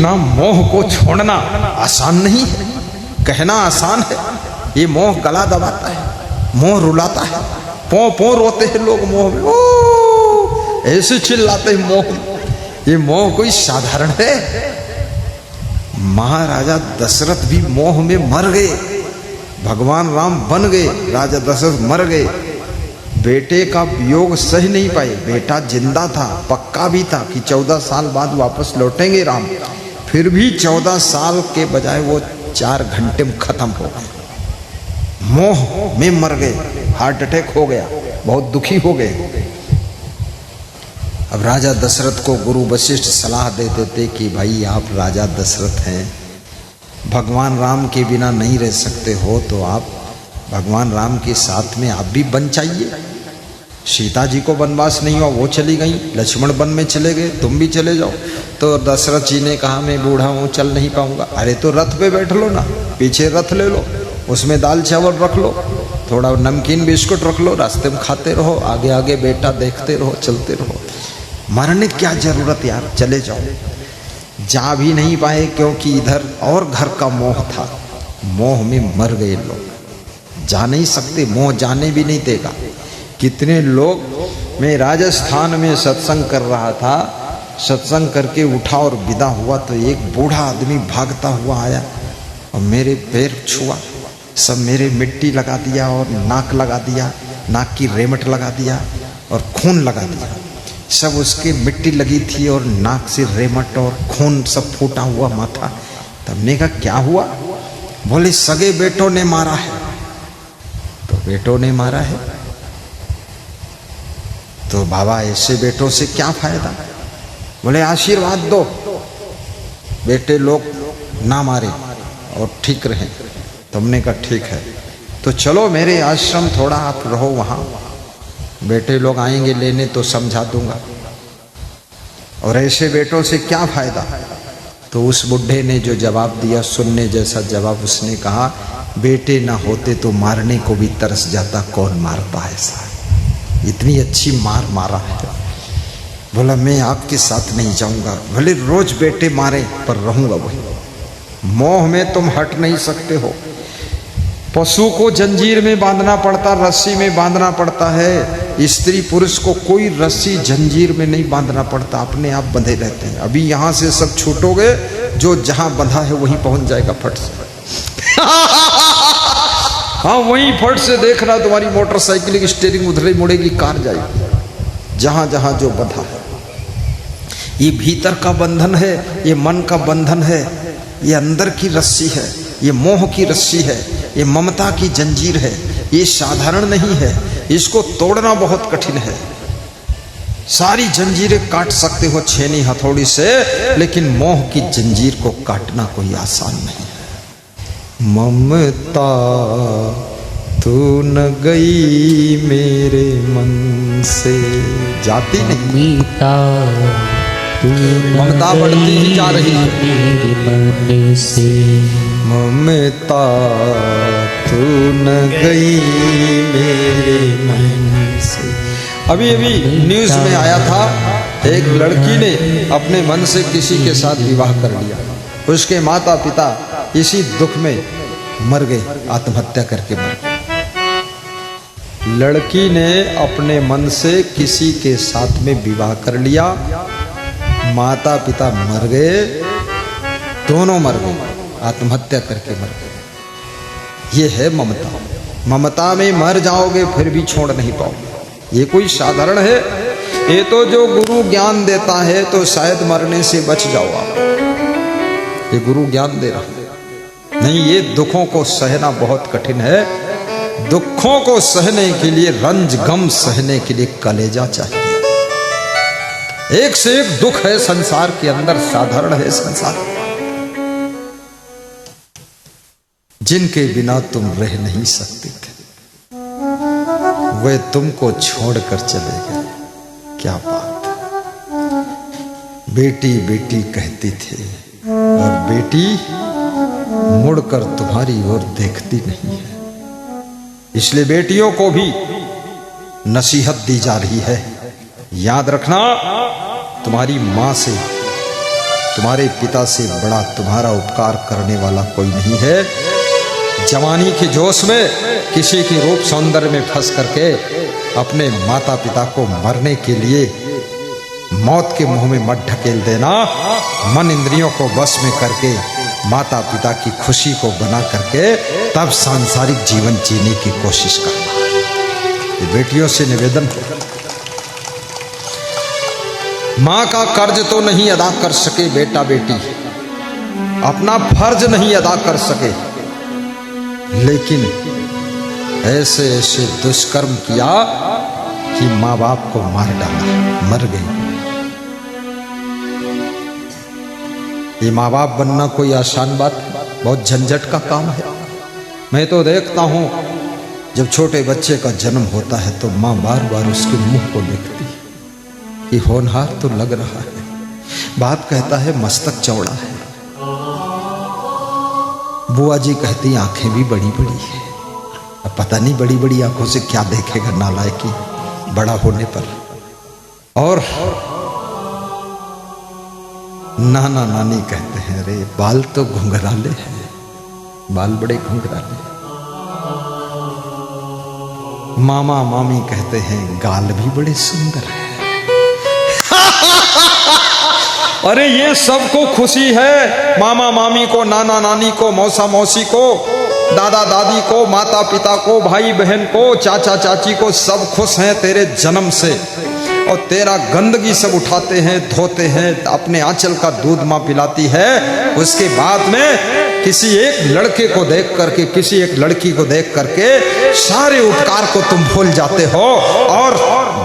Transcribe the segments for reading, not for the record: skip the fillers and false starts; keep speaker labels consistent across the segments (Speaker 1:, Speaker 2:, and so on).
Speaker 1: ना मोह को छोड़ना आसान नहीं है, कहना आसान है। ये मोह गला दबाता है, मोह रुलाता है, पौ पौ रोते हैं लोग मोह में, ओ ऐसे चिल्लाते हैं मोह में। ये मोह कोई साधारण है? महाराजा दशरथ भी मोह में मर गए, भगवान राम बन गए, राजा दशरथ मर गए। बेटे का वियोग सह नहीं पाए। बेटा जिंदा था, पक्का भी था कि 14 साल बाद वापस लौटेंगे राम, फिर भी 14 साल के बजाय वो 4 घंटे में खत्म हो गए। मोह में मर गए, हार्ट अटैक हो गया, बहुत दुखी हो गए। अब राजा दशरथ को गुरु वशिष्ठ सलाह दे देते कि भाई आप राजा दशरथ हैं, भगवान राम के बिना नहीं रह सकते हो, तो आप भगवान राम के साथ में आप भी बन चाहिए। सीता जी को वनवास नहीं हुआ, वो चली गई, लक्ष्मण वन में चले गए, तुम भी चले जाओ। तो दशरथ जी ने कहा मैं बूढ़ा हूँ, चल नहीं पाऊंगा। अरे तो रथ पे बैठ लो ना, पीछे रथ ले लो, उसमें दाल चावल रख लो, थोड़ा नमकीन बिस्कुट रख लो, रास्ते में खाते रहो, आगे आगे बेटा देखते रहो, चलते रहो। मरने क्या जरूरत यार, चले जाओ। जा भी नहीं पाए क्योंकि इधर और घर का मोह था, मोह में मर गए लोग। जा नहीं सकते, मोह जाने भी नहीं देगा। कितने लोग, मैं राजस्थान में सत्संग कर रहा था, सत्संग करके उठा और विदा हुआ तो एक बूढ़ा आदमी भागता हुआ आया और मेरे पैर छुआ, सब मेरे मिट्टी लगा दिया और नाक लगा दिया, नाक की रेमट लगा दिया और खून लगा दिया। सब उसके मिट्टी लगी थी और नाक से रेमट और खून सब फूटा हुआ माथा। तब ने कहा क्या हुआ? बोले सगे बेटों ने मारा है। तो बेटों ने मारा है तो बाबा ऐसे बेटों से क्या फायदा? बोले आशीर्वाद दो, बेटे लोग ना मारे और ठीक रहे। तुमने कहा ठीक है, तो चलो मेरे आश्रम थोड़ा आप रहो वहां, बेटे लोग आएंगे लेने तो समझा दूंगा, और ऐसे बेटों से क्या फायदा? तो उस बुढ़े ने जो जवाब दिया, सुनने जैसा जवाब, उसने कहा बेटे ना होते तो मारने को भी तरस जाता, कौन मारता है ऐसा? इतनी अच्छी मार मारा है। बोला मैं आपके साथ नहीं जाऊंगा, भले रोज बेटे मारे पर रहूंगा वही। मोह में तुम हट नहीं सकते हो। पशु को जंजीर में बांधना पड़ता, रस्सी में बांधना पड़ता है। स्त्री पुरुष को कोई रस्सी जंजीर में नहीं बांधना पड़ता, अपने आप बंधे रहते हैं। अभी यहां से सब छूटोगे, जो जहां बंधा है वहीं पहुंच जाएगा फट से। हाँ वहीं फट से देखना, तुम्हारी मोटरसाइकिल की स्टीयरिंग उधर मुड़ेगी, कार जाएगी, जहां जहां जो बंधा है। ये भीतर का बंधन है, ये मन का बंधन है, ये अंदर की रस्सी है, ये मोह की रस्सी है, ये ममता की जंजीर है। ये साधारण नहीं है, इसको तोड़ना बहुत कठिन है। सारी जंजीरें काट सकते हो छेनी हथौड़ी से, लेकिन मोह की जंजीर को काटना कोई आसान नहीं है। ममता तू न गई मेरे मन से, जाती नहीं। ममता बढ़ती ही जा रही है मेरे मन से, ममता तू न गई मेरे मन से। अभी अभी न्यूज में आया था, एक लड़की ने अपने मन से किसी के साथ विवाह कर लिया, उसके माता पिता इसी दुख में मर गए, आत्महत्या करके मर गए। लड़की ने अपने मन से किसी के साथ में विवाह कर लिया, माता पिता मर गए, दोनों मर गए, आत्महत्या करके मर गए। ये है ममता। ममता में मर जाओगे फिर भी छोड़ नहीं पाओगे। ये कोई साधारण है? ये तो जो गुरु ज्ञान देता है तो शायद मरने से बच जाओ आप, ये गुरु ज्ञान दे रहा है। नहीं, ये दुखों को सहना बहुत कठिन है। दुखों को सहने के लिए, रंज गम सहने के लिए कलेजा चाहिए। एक से एक दुख है संसार के अंदर, साधारण है संसार, जिनके बिना तुम रह नहीं सकते थे, वे तुमको छोड़कर चले गए। क्या बात है। बेटी बेटी कहती थी और बेटी मुड़कर तुम्हारी ओर देखती नहीं है। इसलिए बेटियों को भी नसीहत दी जा रही है, याद रखना तुम्हारी मां से तुम्हारे पिता से बड़ा तुम्हारा उपकार करने वाला कोई नहीं है। जवानी के जोश में किसी की रूप सौंदर्य में फंस करके अपने माता पिता को मरने के लिए मौत के मुंह में मत ढकेल देना। मन इंद्रियों को वश में करके माता पिता की खुशी को बना करके तब सांसारिक जीवन जीने की कोशिश करना। ये बेटियों से निवेदन है। मां का कर्ज तो नहीं अदा कर सके बेटा बेटी, अपना फर्ज नहीं अदा कर सके, लेकिन ऐसे ऐसे दुष्कर्म किया कि मां बाप को मार डाला, मर गई। ये मां बाप बनना कोई आसान बात है, बहुत झंझट का काम है। मैं तो देखता हूं जब छोटे बच्चे का जन्म होता है तो मां बार बार उसके मुंह को देखती है कि होनहार तो लग रहा है। बाप कहता है मस्तक चौड़ा है, बुआ जी कहती आंखें भी बड़ी बड़ी है। अब पता नहीं बड़ी बड़ी आंखों से क्या देखेगा नालायकी बड़ा होने पर। और नाना नानी कहते हैं अरे बाल तो घुंघराले हैं, बाल बड़े घुंघराले। मामा मामी कहते हैं गाल भी बड़े सुंदर है। अरे ये सबको खुशी है, मामा मामी को, नाना नानी को, मौसा मौसी को, दादा दादी को, माता पिता को, भाई बहन को, चाचा चाची को, सब खुश हैं तेरे जन्म से। और तेरा गंदगी सब उठाते हैं, धोते हैं, अपने आंचल का दूध मां पिलाती है। उसके बाद में किसी एक लड़के को देख करके, किसी एक लड़की को देख करके सारे उपकार को तुम भूल जाते हो और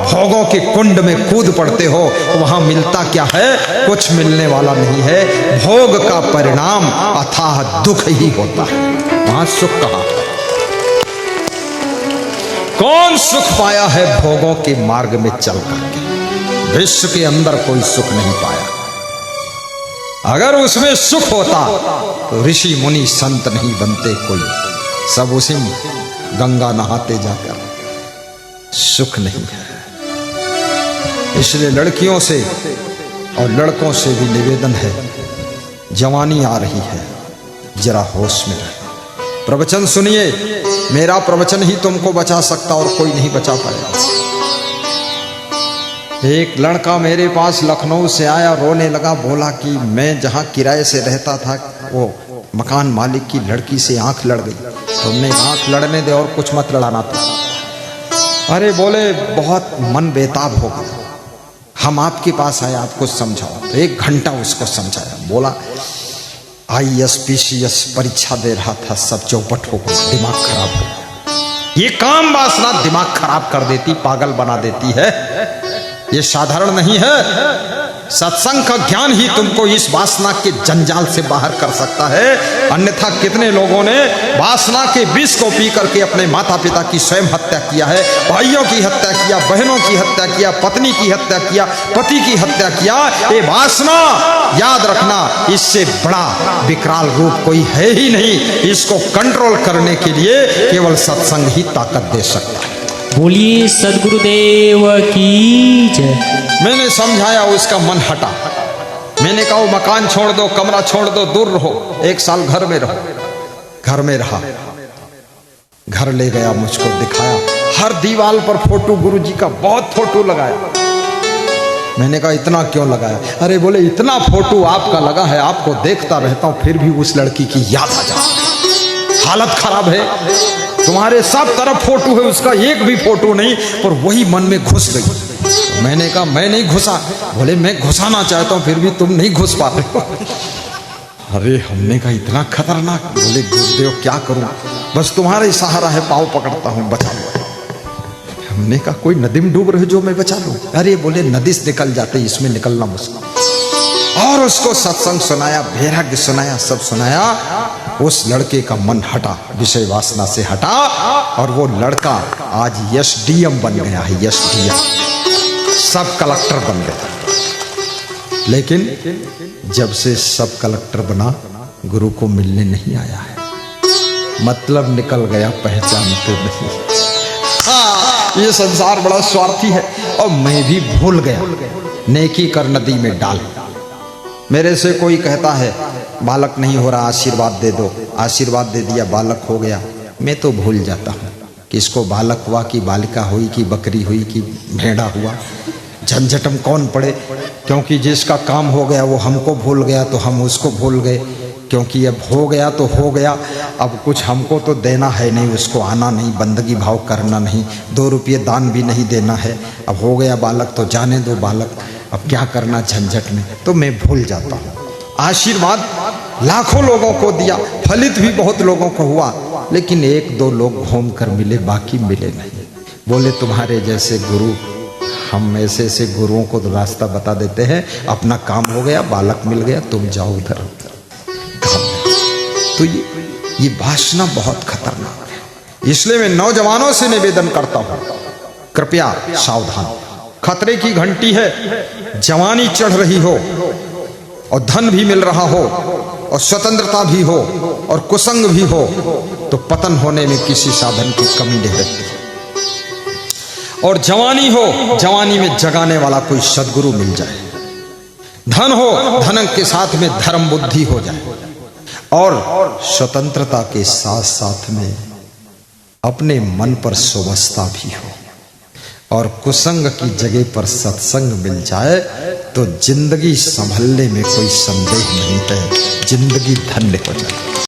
Speaker 1: भोगों के कुंड में कूद पड़ते हो। वहां मिलता क्या है? कुछ मिलने वाला नहीं है। भोग का परिणाम अथाह दुख ही होता है। वहां सुख कहां? कौन सुख पाया है भोगों के मार्ग में चल करके? विश्व के अंदर कोई सुख नहीं पाया। अगर उसमें सुख होता तो ऋषि मुनि संत नहीं बनते कोई, सब उसी गंगा नहाते जाकर। सुख नहीं है। इसलिए लड़कियों से और लड़कों से भी निवेदन है, जवानी आ रही है, जरा होश में रहे। प्रवचन सुनिए, मेरा प्रवचन ही तुमको बचा सकता और कोई नहीं बचा पाएगा। एक लड़का मेरे पास लखनऊ से आया, रोने लगा, बोला कि मैं जहां किराए से रहता था वो मकान मालिक की लड़की से आंख लड़ गई। तुमने आंख लड़ने दे और कुछ मत लड़ाना था। अरे बोले बहुत मन बेताब हो गया, हम आपके पास आए, आपको समझाओ। तो 1 घंटा उसको समझाया। बोला IAS PCS परीक्षा दे रहा था, सब चौपट हो गया, दिमाग खराब हो गया। ये काम वासना दिमाग खराब कर देती, पागल बना देती है। ये साधारण नहीं है। सत्संग का ज्ञान ही तुमको इस वासना के जंजाल से बाहर कर सकता है। अन्यथा कितने लोगों ने वासना के विष को पी करके अपने माता पिता की स्वयं हत्या किया है, भाइयों की हत्या किया, बहनों की हत्या किया, पत्नी की हत्या किया, पति की हत्या किया। ये वासना याद रखना, इससे बड़ा विकराल रूप कोई है ही नहीं। इसको कंट्रोल करने के लिए केवल सत्संग ही ताकत दे सकता है।
Speaker 2: बोलिए सदगुरुदेव की जय।
Speaker 1: मैंने समझाया, उसका मन हटा। मैंने कहा वो मकान छोड़ दो, कमरा छोड़ दो, दूर रहो, 1 साल घर में रहो। घर में रहा। घर ले गया, मुझको दिखाया, हर दीवार पर फोटो, गुरुजी का बहुत फोटो लगाया। मैंने कहा इतना क्यों लगाया? अरे बोले इतना फोटो आपका लगा है, आपको देखता रहता हूं, फिर भी उस लड़की की याद आ जाती। हालत खराब है, तुम्हारे सब तरफ फोटो है, उसका एक भी फोटो नहीं, पर वही मन में घुस गई। तो मैंने कहा मैं नहीं घुसा। बोले मैं घुसाना चाहता हूं, फिर भी तुम नहीं घुस पाते हो। अरे हमने कहा इतना खतरनाक? बोले गुरुदेव क्या करूं, बस तुम्हारा ही सहारा है, पाँव पकड़ता हूं, बचा लो। हमने कहा कोई नदी में डूब रहे जो मैं बचा लूं? अरे बोले नदी से निकल जाते, इसमें निकलना मुश्किल। और उसको सत्संग सुनाया, वैराग्य सुनाया, सब सुनाया। उस लड़के का मन हटा, विषय वासना से हटा, और वो लड़का आज SDM बन गया है। SDM सब कलेक्टर बन गया। लेकिन जब से सब कलेक्टर बना, गुरु को मिलने नहीं आया है। मतलब निकल गया, पहचानते नहीं। हाँ, ये संसार बड़ा स्वार्थी है। और मैं भी भूल गया, नेकी कर नदी में डाल। मेरे से कोई कहता है बालक नहीं हो रहा, आशीर्वाद दे दो, आशीर्वाद दे दिया, बालक हो गया। मैं तो भूल जाता हूँ कि इसको बालक हुआ कि बालिका हुई कि बकरी हुई कि भेड़ा हुआ, झंझट में कौन पड़े। क्योंकि जिसका काम हो गया वो हमको भूल गया तो हम उसको भूल गए, क्योंकि अब हो गया तो हो गया, अब कुछ हमको तो देना है नहीं, उसको आना नहीं, बंदगी भाव करना नहीं, 2 रुपये दान भी नहीं देना है। अब हो गया बालक तो जाने दो बालक, अब क्या करना झंझट में, तो मैं भूल जाता हूँ। आशीर्वाद लाखों लोगों को दिया, फलित भी बहुत लोगों को हुआ, लेकिन 1-2 लोग घूम कर मिले, बाकी मिले नहीं। बोले तुम्हारे जैसे गुरु, हम ऐसे ऐसे गुरुओं को तो रास्ता बता देते हैं, अपना काम हो गया, बालक मिल गया, तुम जाओ उधर। तो ये वासना बहुत खतरनाक है। इसलिए मैं नौजवानों से निवेदन करता हूं, कृपया सावधान, खतरे की घंटी है। जवानी चढ़ रही हो और धन भी मिल रहा हो और स्वतंत्रता भी हो और कुसंग भी हो, तो पतन होने में किसी साधन की कमी नहीं रहती। और जवानी हो, जवानी में जगाने वाला कोई सदगुरु मिल जाए, धन हो, धन के साथ में धर्म बुद्धि हो जाए, और स्वतंत्रता के साथ साथ में अपने मन पर सुवस्था भी हो, और कुसंग की जगह पर सत्संग मिल जाए, तो जिंदगी संभलने में कोई संदेह नहीं है, जिंदगी धन्य हो जाए।